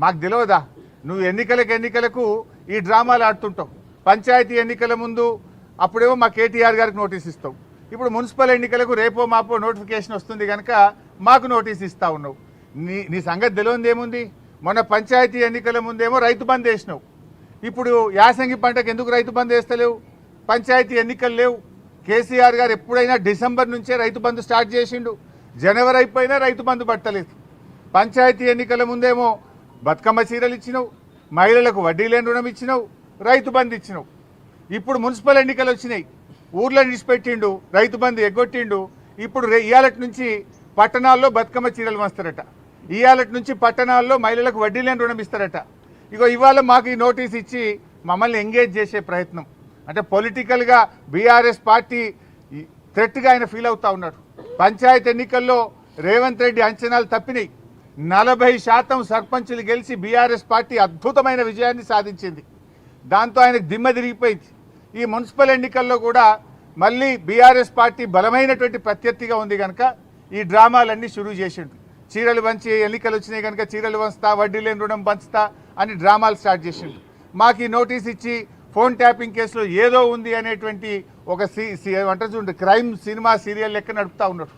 మాకు తెలియదా? నువ్వు ఎన్నికలకు ఈ డ్రామాలు ఆడుతుంటావు. పంచాయతీ ఎన్నికల ముందు అప్పుడేమో మా కేటీఆర్ గారికి నోటీస్ ఇస్తావు. ఇప్పుడు మున్సిపల్ ఎన్నికలకు రేపో మాపో నోటిఫికేషన్ వస్తుంది కనుక మాకు నోటీస్ ఇస్తా ఉన్నావు. నీ సంగతి తెలియదు ఏముంది? మొన్న పంచాయతీ ఎన్నికల ముందేమో రైతు బంద్ వేసినావు. ఇప్పుడు యాసంగి పంటకు ఎందుకు రైతు బంద్ వేస్తలేవు? పంచాయతీ ఎన్నికలు లేవు. కేసీఆర్ గారు ఎప్పుడైనా డిసెంబర్ నుంచే రైతు బంద్ స్టార్ట్ చేసిండు. జనవరి అయిపోయినా రైతు బంద్ పట్టలేదు. పంచాయతీ ఎన్నికల ముందేమో బతుకమ్మ చీరలు ఇచ్చినావు, మహిళలకు వడ్డీ లేని రుణం ఇచ్చినావు, రైతు బంద్ ఇచ్చినావు. ఇప్పుడు మున్సిపల్ ఎన్నికలు వచ్చినాయి, ఊర్లో నిడిచిపెట్టిండు, రైతు బంద్ ఎగ్గొట్టిండు. ఇప్పుడు ఇవాళటి నుంచి పట్టణాల్లో బతుకమ్మ చీరలు వస్తారట, ఇవాళటి నుంచి పట్టణాల్లో మహిళలకు వడ్డీ లేని రుణం ఇస్తారట. ఇగో ఇవాళ మాకు ఈ నోటీస్ ఇచ్చి మమ్మల్ని ఎంగేజ్ చేసే ప్రయత్నం. అంటే పొలిటికల్గా బీఆర్ఎస్ పార్టీ థ్రెట్గా ఆయన ఫీల్ అవుతా ఉన్నాడు. పంచాయతీ ఎన్నికల్లో రేవంత్ రెడ్డి అంచనాలు తప్పినాయి. 40% సర్పంచులు గెలిచి బీఆర్ఎస్ పార్టీ అద్భుతమైన విజయాన్ని సాధించింది. దాంతో ఆయనకు దిమ్మ తిరిగిపోయింది. ఈ మున్సిపల్ ఎన్నికల్లో కూడా మళ్ళీ బీఆర్ఎస్ పార్టీ బలమైనటువంటి ప్రత్యర్థిగా ఉంది కనుక ఈ డ్రామాలన్నీ షురూ చేసిండు. చీరలు పంచి ఎన్నికలు వచ్చినాయి కనుక చీరలు పంచుతా, వడ్డీ లేని రుణం పంచుతా అని డ్రామాలు స్టార్ట్ చేసిండు. మాకు ఈ నోటీస్ ఇచ్చి ఫోన్ ట్యాపింగ్ కేసులో ఏదో ఉంది అనేటువంటి ఒక అంటారు చూడండి, క్రైమ్ సినిమా సీరియల్ లెక్క నడుపుతా ఉన్నాడు.